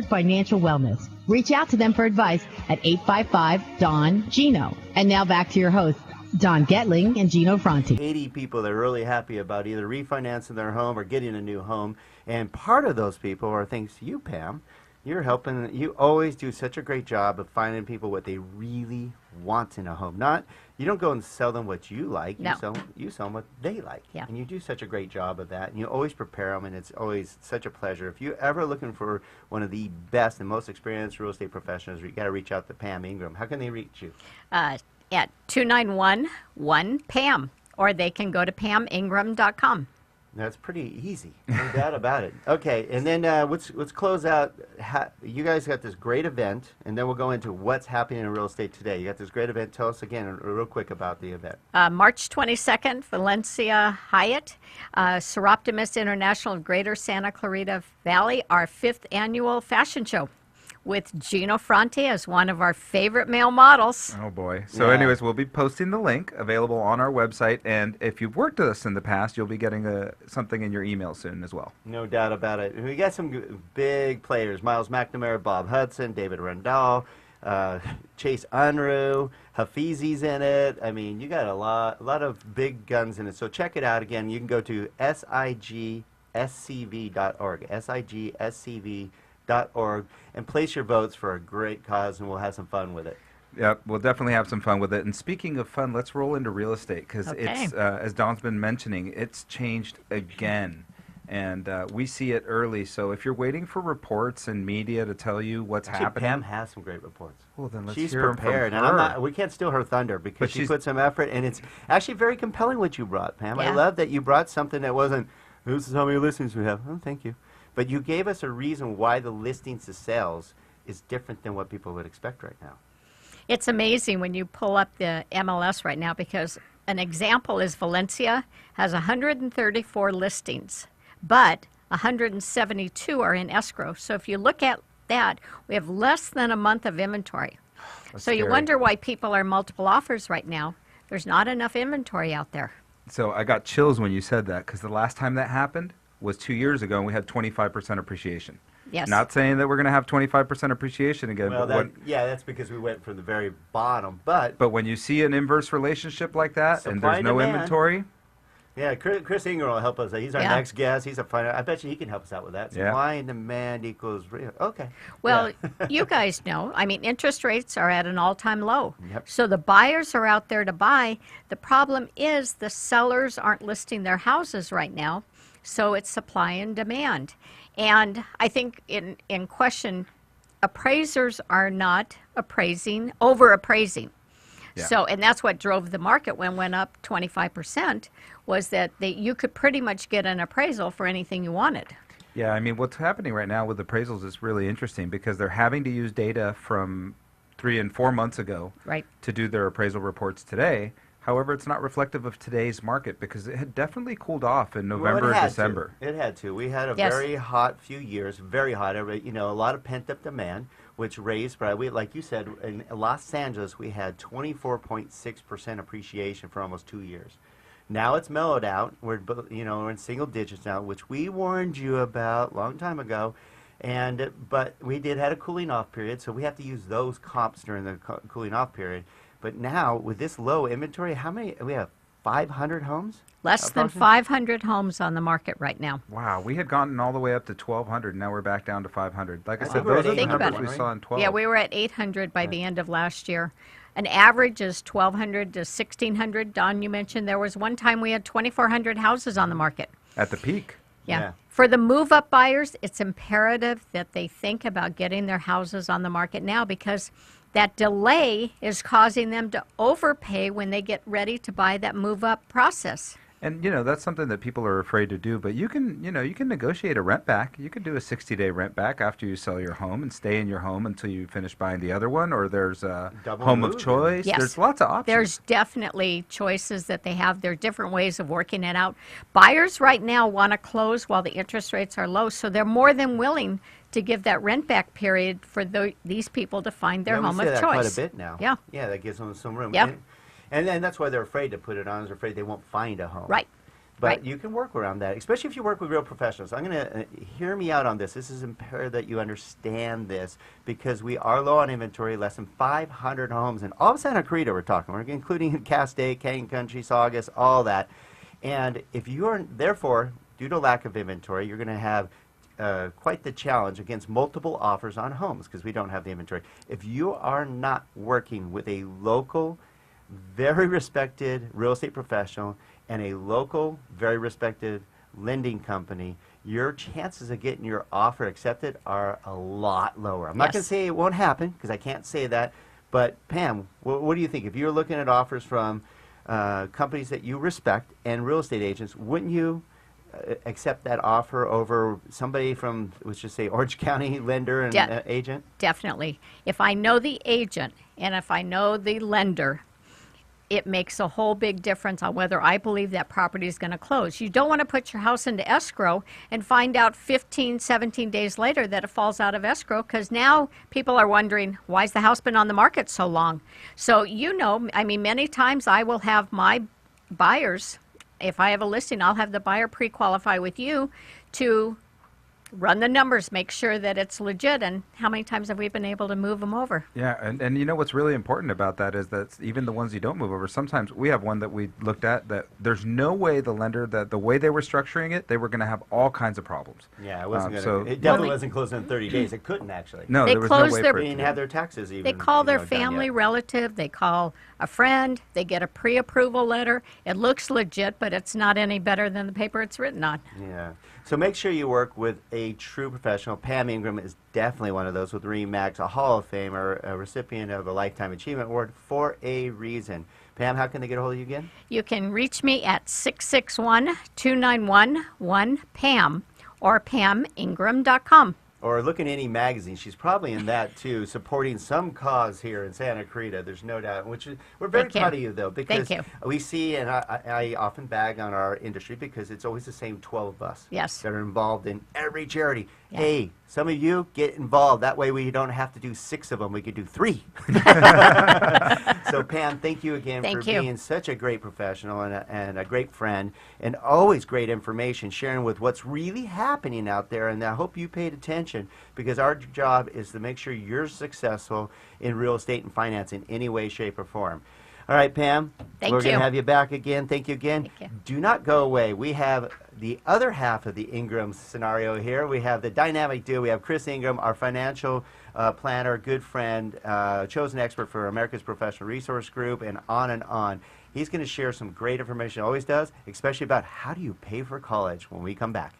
financial wellness. Reach out to them for advice at 855-DON-GINO. And now back to your hosts, Don Getling and Gino Franti. 80 people that are really happy about either refinancing their home or getting a new home. And part of those people are thanks to you, Pam. You're helping. You always do such a great job of finding people what they really want in a home. You don't go and sell them what you like. No. You sell them what they like. Yeah. And you do such a great job of that. And you always prepare them, and it's always such a pleasure. If you're ever looking for one of the best and most experienced real estate professionals, you got to reach out to Pam Ingram. How can they reach you? At 291-1-PAM, or they can go to PamIngram.com. That's pretty easy, no doubt about it. Okay, and then let's close out. You guys got this great event, and then we'll go into what's happening in real estate today. You got this great event. Tell us again real quick about the event. March 22nd, Valencia Hyatt, Seroptimus International of Greater Santa Clarita Valley, our 5th annual fashion show, with Gino Franti as one of our favorite male models. Oh, boy. So anyways, we'll be posting the link available on our website. And if you've worked with us in the past, you'll be getting something in your email soon as well. No doubt about it. We got some big players. Miles McNamara, Bob Hudson, David Rendell, Chase Unruh, Hafizi's in it. I mean, you got a lot of big guns in it. So check it out. Again, you can go to sigscv.org, sigscv.org, and place your votes for a great cause, and we'll have some fun with it. Yeah, we'll definitely have some fun with it. And speaking of fun, let's roll into real estate because it's, as Don's been mentioning, it's changed again. And we see it early. So if you're waiting for reports and media to tell you what's happening. Pam has some great reports. Well, then let's She's hear 'em prepared. from And her. we can't steal her thunder because But she put some effort, and it's actually very compelling what you brought, Pam. Yeah. I love that you brought something that wasn't, this is how many listings we have. Oh, thank you. But you gave us a reason why the listings to sales is different than what people would expect right now. It's amazing when you pull up the MLS right now, because an example is Valencia has 134 listings, but 172 are in escrow. So if you look at that, we have less than a month of inventory. So you wonder why people are multiple offers right now. There's not enough inventory out there. So I got chills when you said that because the last time that happened was 2 years ago, and we had 25% appreciation. Yes. Not saying that we're going to have 25% appreciation again. Well, but that's because we went from the very bottom. But when you see an inverse relationship like that, and Supply there's no demand. inventory, yeah, Chris Ingram will help us. He's our next guest. He's a finance. I bet you he can help us out with that. Supply and demand equals real. Okay. Well, you guys know, I mean, interest rates are at an all-time low. Yep. So the buyers are out there to buy. The problem is the sellers aren't listing their houses right now. So it's supply and demand. And I think in question, appraisers are not over-appraising. Yeah. So, and that's what drove the market when it went up 25%, was that you could pretty much get an appraisal for anything you wanted. yeah, I mean, what's happening right now with appraisals is really interesting because they're having to use data from 3 and 4 months ago to do their appraisal reports today. However, it's not reflective of today's market because it had definitely cooled off in November and December. It had to. We had a very hot few years, very hot. You know, a lot of pent-up demand, which raised, like you said, in Los Angeles, we had 24.6% appreciation for almost 2 years. Now it's mellowed out. We're in single digits now, which we warned you about a long time ago. But we did have a cooling off period, so we have to use those comps during the cooling off period. But now, with this low inventory, how many? We have 500 homes? Less than 500 homes on the market right now. Wow, we had gotten all the way up to 1,200, and now we're back down to 500. Like I said, we're those at are the 800, numbers we saw in 12. Yeah, we were at 800 by the end of last year. An average is 1,200 to 1,600. Don, you mentioned there was one time we had 2,400 houses on the market. At the peak. Yeah. For the move-up buyers, it's imperative that they think about getting their houses on the market now, because that delay is causing them to overpay when they get ready to buy that move-up process. And, that's something that people are afraid to do. But you can negotiate a rent back. You can do a 60-day rent back after you sell your home and stay in your home until you finish buying the other one. Or there's a home of choice. Yes. There's lots of options. There's definitely choices that they have. There are different ways of working it out. Buyers right now want to close while the interest rates are low, so they're more than willing to give that rent back period for these people to find their home of choice. We see that quite a bit now. Yeah. Yeah, that gives them some room. Yeah. And that's why they're afraid to put it on. They're afraid they won't find a home. Right. But you can work around that, especially if you work with real professionals. I'm going to hear me out on this. This is imperative that you understand this because we are low on inventory, less than 500 homes. And all of Santa Clarita we're talking. We're including Castaic, Canyon Country, Saugus, all that. And if you are, therefore, due to lack of inventory, you're going to have quite the challenge against multiple offers on homes because we don't have the inventory. If you are not working with a local, very respected real estate professional and a local, very respected lending company, your chances of getting your offer accepted are a lot lower. I'm not going to say it won't happen because I can't say that. But Pam, what do you think? If you're looking at offers from companies that you respect and real estate agents, wouldn't you accept that offer over somebody from, let's just say, Orange County lender and agent? Definitely. If I know the agent and if I know the lender, it makes a whole big difference on whether I believe that property is going to close. You don't want to put your house into escrow and find out 15, 17 days later that it falls out of escrow because now people are wondering, why has the house been on the market so long? So, you know, I mean, many times I will have my buyers, if I have a listing, I'll have the buyer pre-qualify with you to run the numbers, make sure that it's legit, and how many times have we been able to move them over? Yeah, and you know what's really important about that is that even the ones you don't move over, sometimes we have one that we looked at that there's no way the lender, that the way they were structuring it, they were going to have all kinds of problems. Yeah, it wasn't it definitely wasn't closing in 30 days. It couldn't actually. No, they there was no way for it. They didn't have their taxes even. They call their family relative, they call a friend, they get a pre-approval letter. It looks legit, but it's not any better than the paper it's written on. Yeah. So make sure you work with a true professional. Pam Ingram is definitely one of those with Remax, a Hall of Famer, a recipient of a Lifetime Achievement Award for a reason. Pam, how can they get a hold of you again? You can reach me at 661-291-1PAM or PamIngram.com. Or look in any magazine. She's probably in that too, supporting some cause here in Santa Clarita. There's no doubt. Which is, we're very proud of you, though, because we see, and I often bag on our industry because it's always the same 12 of us that are involved in every charity. Yeah. Hey, some of you get involved. That way we don't have to do 6 of them. We could do 3. So, Pam, thank you again for being such a great professional and a great friend, and always great information, sharing with what's really happening out there. And I hope you paid attention because our job is to make sure you're successful in real estate and finance in any way, shape, or form. All right, Pam, we're going to have you back again. Thank you again. Thank you. Do not go away. We have the other half of the Ingram scenario here. We have the dynamic duo. We have Chris Ingram, our financial planner, good friend, chosen expert for America's Professional Resource Group, and on and on. He's going to share some great information, always does, especially about how do you pay for college when we come back.